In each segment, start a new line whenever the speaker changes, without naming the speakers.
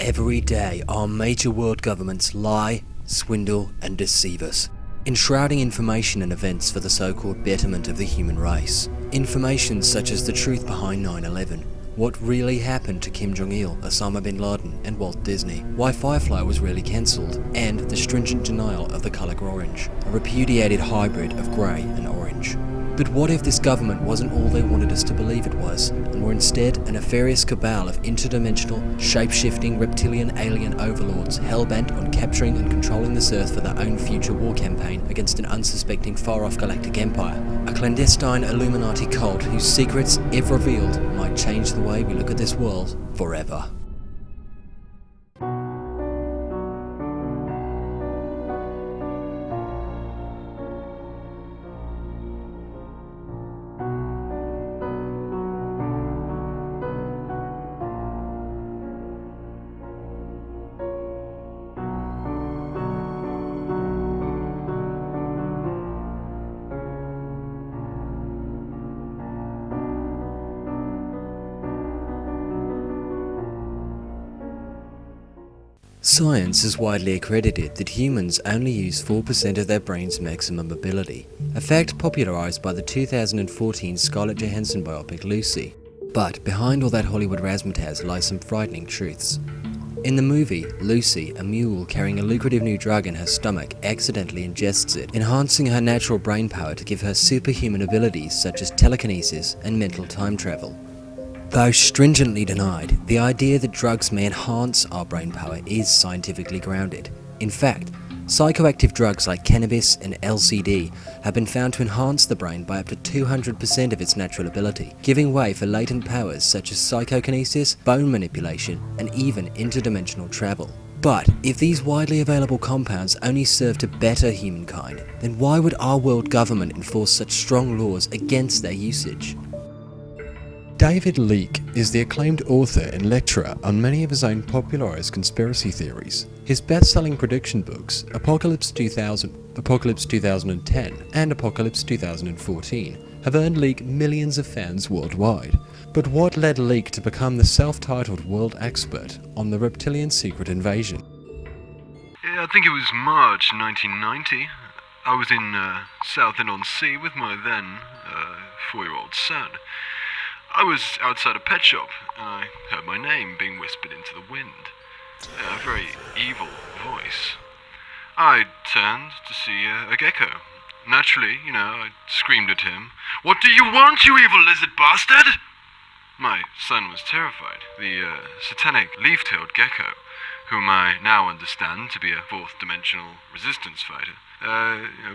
Every day, our major world governments lie, swindle, and deceive us, enshrouding information and events for the so-called betterment of the human race. Information such as the truth behind 9/11, what really happened to Kim Jong-il, Osama bin Laden, and Walt Disney, why Firefly was really cancelled, and the stringent denial of the colour orange, a repudiated hybrid of grey and orange. But what if this government wasn't all they wanted us to believe it was, and were instead a nefarious cabal of interdimensional, shape-shifting reptilian alien overlords hell-bent on capturing and controlling this Earth for their own future war campaign against an unsuspecting far-off galactic empire? A clandestine Illuminati cult whose secrets, if revealed, might change the way we look at this world forever. Science is widely accredited that humans only use 4% of their brain's maximum ability, a fact popularised by the 2014 Scarlett Johansson biopic Lucy. But behind all that Hollywood razzmatazz lie some frightening truths. In the movie, Lucy, a mule carrying a lucrative new drug in her stomach, accidentally ingests it, enhancing her natural brain power to give her superhuman abilities such as telekinesis and mental time travel. Though stringently denied, the idea that drugs may enhance our brain power is scientifically grounded. In fact, psychoactive drugs like cannabis and LSD have been found to enhance the brain by up to 200% of its natural ability, giving way for latent powers such as psychokinesis, bone manipulation, and even interdimensional travel. But if these widely available compounds only serve to better humankind, then why would our world government enforce such strong laws against their usage? David Leake is the acclaimed author and lecturer on many of his own popularised conspiracy theories. His best-selling prediction books, Apocalypse 2000, Apocalypse 2010, and Apocalypse 2014, have earned Leake millions of fans worldwide. But what led Leake to become the self-titled world expert on the reptilian secret invasion?
Yeah, I think it was March 1990. I was in Southend-on-Sea with my then 4-year-old son. I was outside a pet shop, and I heard my name being whispered into the wind. A very evil voice. I turned to see a gecko. Naturally, I screamed at him, "What do you want, you evil lizard bastard?" My son was terrified. The satanic leaf-tailed gecko, whom I now understand to be a fourth-dimensional resistance fighter,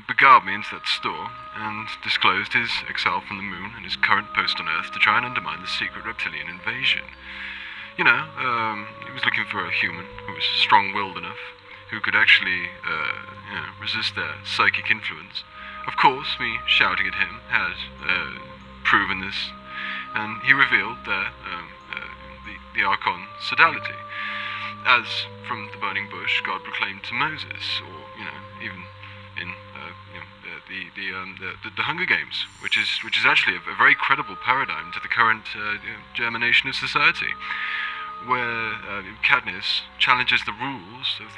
beguiled me into that store and disclosed his exile from the moon and his current post on Earth to try and undermine the secret reptilian invasion. He was looking for a human who was strong-willed enough, who could actually, resist their psychic influence. Of course, me shouting at him had proven this, and he revealed the Archon Sodality, as from the burning bush God proclaimed to Moses, or even in the Hunger Games, which is actually a very credible paradigm to the current germination of society, where Katniss challenges the rules of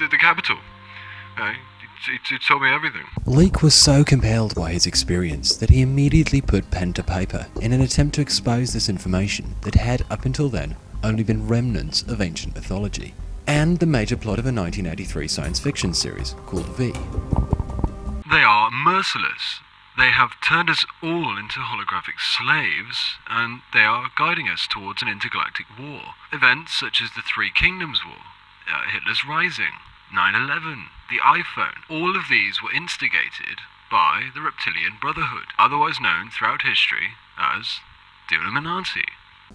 the capital. It told me everything.
Leake was so compelled by his experience that he immediately put pen to paper in an attempt to expose this information that had, up until then, only been remnants of ancient mythology, and the major plot of a 1983 science fiction series called V.
They are merciless. They have turned us all into holographic slaves, and they are guiding us towards an intergalactic war. Events such as the Three Kingdoms War, Hitler's Rising, 9/11, the iPhone, all of these were instigated by the Reptilian Brotherhood, otherwise known throughout history as the Illuminati.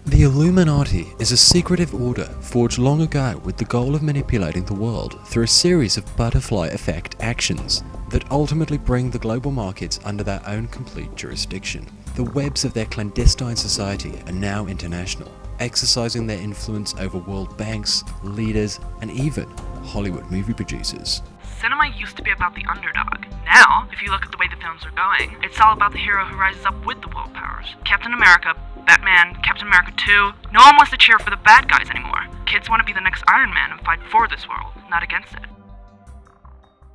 The Illuminati is a secretive order forged long ago with the goal of manipulating the world through a series of butterfly effect actions that ultimately bring the global markets under their own complete jurisdiction. The webs of their clandestine society are now international, exercising their influence over world banks, leaders, and even Hollywood movie producers.
Cinema used to be about the underdog. Now, if you look at the way the films are going, it's all about the hero who rises up with the world powers. Captain America, Batman, Captain America 2. No one wants to cheer for the bad guys anymore. Kids want to be the next Iron Man and fight for this world, not against it.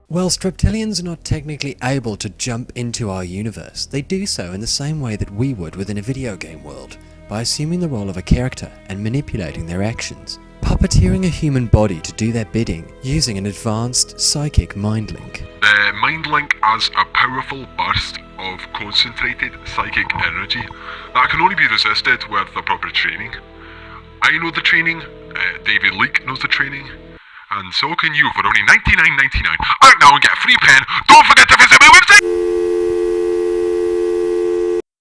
Whilst reptilians are not technically able to jump into our universe, they do so in the same way that we would within a video game world, by assuming the role of a character and manipulating their actions, puppeteering a human body to do their bidding using an advanced psychic mind link.
The mind link has a powerful burst of concentrated psychic energy that can only be resisted with the proper training. I know the training, David Leake knows the training, and so can you for only $99.99. Out now and get a free pen. Don't forget to visit my website!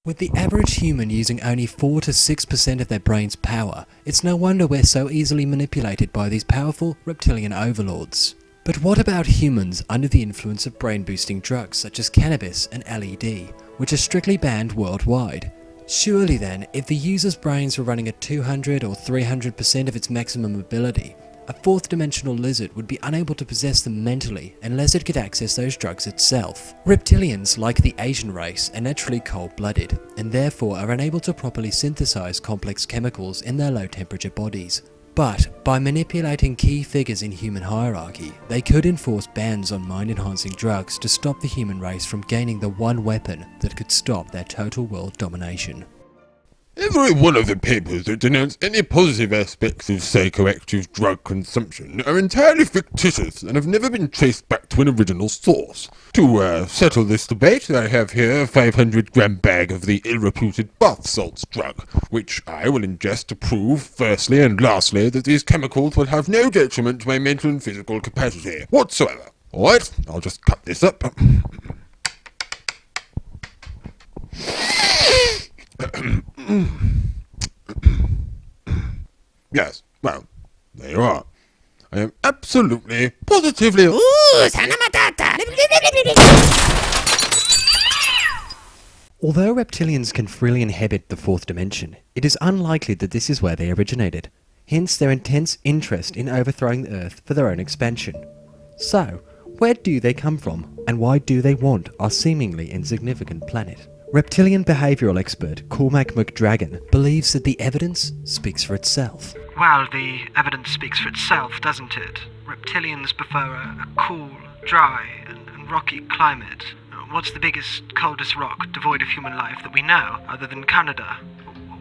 With the average human using only 4 to 6% of their brain's power, it's no wonder we're so easily manipulated by these powerful reptilian overlords. But what about humans under the influence of brain-boosting drugs such as cannabis and LED, which are strictly banned worldwide? Surely then, if the user's brains were running at 200 or 300% of its maximum ability, a fourth-dimensional lizard would be unable to possess them mentally unless it could access those drugs itself. Reptilians, like the Asian race, are naturally cold-blooded, and therefore are unable to properly synthesize complex chemicals in their low-temperature bodies. But by manipulating key figures in human hierarchy, they could enforce bans on mind-enhancing drugs to stop the human race from gaining the one weapon that could stop their total world domination.
Every one of the papers that denounce any positive aspects of psychoactive drug consumption are entirely fictitious and have never been traced back to an original source. To settle this debate, I have here a 500-gram bag of the ill-reputed bath salts drug, which I will ingest to prove, firstly and lastly, that these chemicals will have no detriment to my mental and physical capacity whatsoever. Alright, I'll just cut this up. Yes, well, there you are. I am absolutely, positively...
Although reptilians can freely inhabit the fourth dimension, it is unlikely that this is where they originated, hence their intense interest in overthrowing the Earth for their own expansion. So, where do they come from, and why do they want our seemingly insignificant planet? Reptilian behavioural expert Cormac McDragon believes that the evidence speaks for itself.
Well, the evidence speaks for itself, doesn't it? Reptilians prefer a cool, dry, and rocky climate. What's the biggest, coldest rock devoid of human life that we know, other than Canada?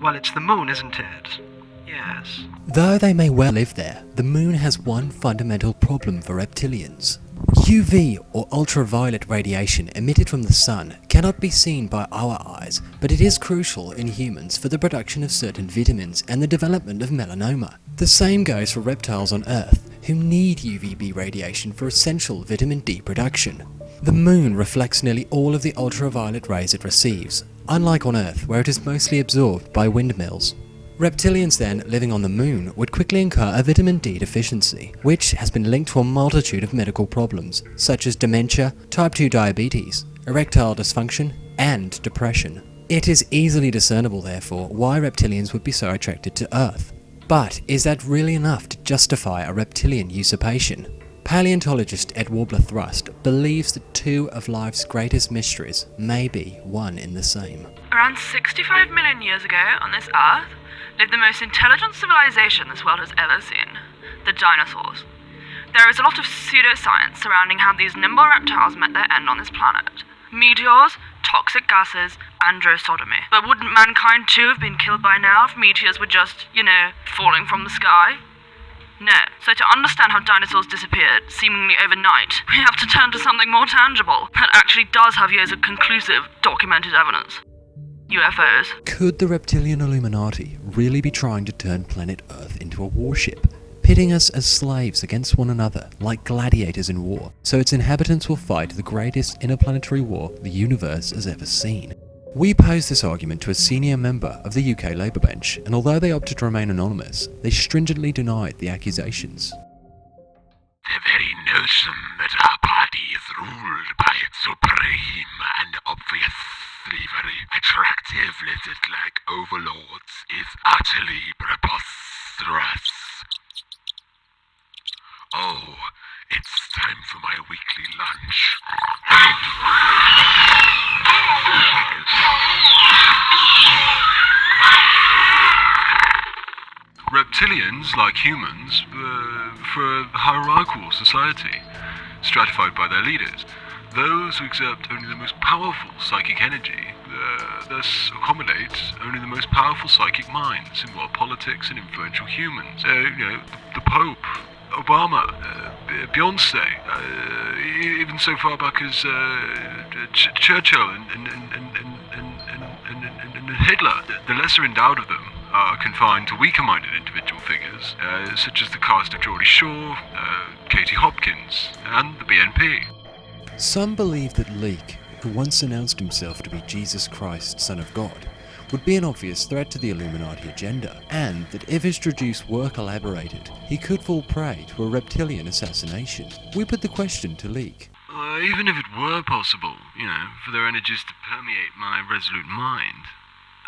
Well, it's the moon, isn't it? Yes.
Though they may well live there, the moon has one fundamental problem for reptilians. UV or ultraviolet radiation emitted from the sun cannot be seen by our eyes, but it is crucial in humans for the production of certain vitamins and the development of melanoma. The same goes for reptiles on Earth, who need UVB radiation for essential vitamin D production. The moon reflects nearly all of the ultraviolet rays it receives, unlike on Earth where it is mostly absorbed by windmills. Reptilians then, living on the moon, would quickly incur a vitamin D deficiency, which has been linked to a multitude of medical problems, such as dementia, type 2 diabetes, erectile dysfunction, and depression. It is easily discernible, therefore, why reptilians would be so attracted to Earth. But is that really enough to justify a reptilian usurpation? Paleontologist Ed Warbler-Thrust believes that two of life's greatest mysteries may be one in the same.
Around 65 million years ago, on this Earth, lived the most intelligent civilization this world has ever seen, the dinosaurs. There is a lot of pseudoscience surrounding how these nimble reptiles met their end on this planet. Meteors, toxic gases, androsodomy. But wouldn't mankind too have been killed by now if meteors were just, falling from the sky? No. So to understand how dinosaurs disappeared, seemingly overnight, we have to turn to something more tangible that actually does have years of conclusive, documented evidence. UFOs.
Could the Reptilian Illuminati really be trying to turn planet Earth into a warship, pitting us as slaves against one another like gladiators in war, so its inhabitants will fight the greatest interplanetary war the universe has ever seen? We posed this argument to a senior member of the UK Labour bench, and although they opted to remain anonymous, they stringently denied the accusations.
The very notion that our party is ruled by supreme and obviously very attractive lizard-like overlords is utterly preposterous. Oh, it's time for my weekly lunch.
reptilians, like humans, were for a hierarchical society, stratified by their leaders. Those who exert only the most powerful psychic energy, thus accommodate only the most powerful psychic minds in world politics and influential humans. The Pope, Obama, Beyonce, even so far back as Churchill and Hitler. The lesser endowed of them are confined to weaker-minded individual figures, such as the cast of Geordie Shore, Katie Hopkins, and the BNP.
Some believe that Leek, who once announced himself to be Jesus Christ, Son of God, would be an obvious threat to the Illuminati agenda, and that if his traduced were collaborated, he could fall prey to a reptilian assassination. We put the question to Leek.
Even if it were possible, for their energies to permeate my resolute mind,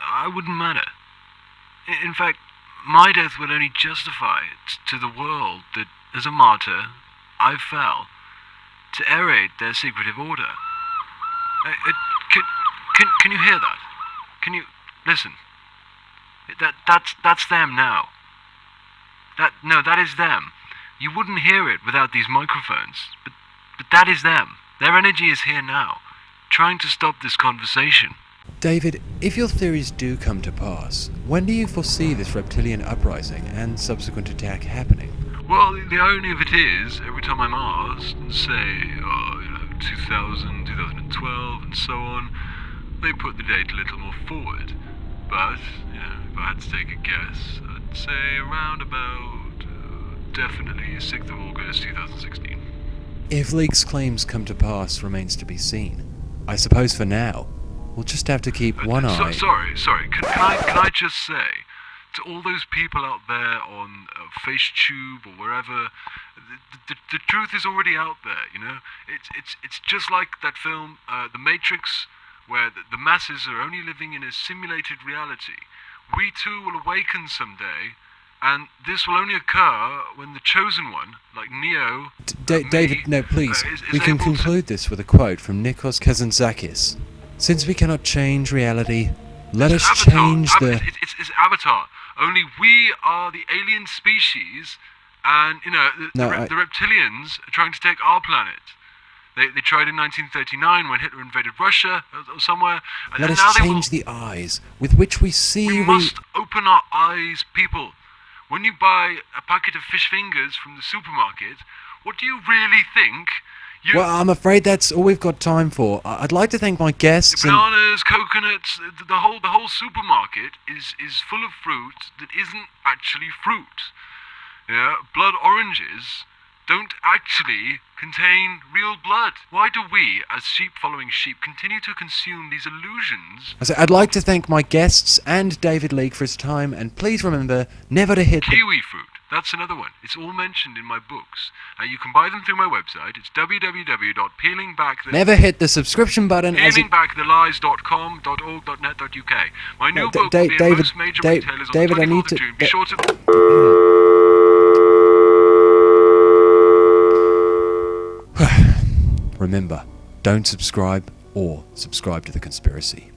I wouldn't matter. In fact, my death would only justify it to the world that, as a martyr, I fell to aerate their secretive order. Can you hear that? Can you listen? That's them now. That is them. You wouldn't hear it without these microphones, but that is them. Their energy is here now, trying to stop this conversation.
David, if your theories do come to pass, when do you foresee this reptilian uprising and subsequent attack happening?
Well, the irony of it is, every time I'm asked, and say, 2000, 2012, and so on, they put the date a little more forward. But, if I had to take a guess, I'd say around about, definitely 6th of August, 2016.
If Leek's claims come to pass remains to be seen. I suppose for now, we'll just have to keep one eye...
Sorry, can I just say, to all those people out there on FaceTube or wherever, the truth is already out there, It's just like that film, The Matrix, where the masses are only living in a simulated reality. We too will awaken someday, and this will only occur when the chosen one, like Neo...
David, no, please. We can conclude this with a quote from Nikos Kazantzakis. Since we cannot change reality, let us change the...
It's Avatar. Only we are the alien species, and, the reptilians are trying to take our planet. They tried in 1939 when Hitler invaded Russia or somewhere. And
let us
now
change the eyes with which we see...
We must open our eyes, people. When you buy a packet of fish fingers from the supermarket, what do you really think?
Well, I'm afraid that's all we've got time for. I'd like to thank my guests.
Bananas, coconuts, the whole supermarket is full of fruit that isn't actually fruit. Blood oranges don't actually contain real blood. Why do we, as sheep following sheep, continue to consume these illusions?
I'd like to thank my guests and David Leek for his time, and please remember never to hit
kiwi fruit. That's another one. It's all mentioned in my books. You can buy them through my website. It's www.peelingbackth...
Never hit the subscription button
peelingbackthelies.com.org.net.uk. My new book will be in most major retailers on the 24th of June. Be sure to...
Remember, don't subscribe or subscribe to the conspiracy.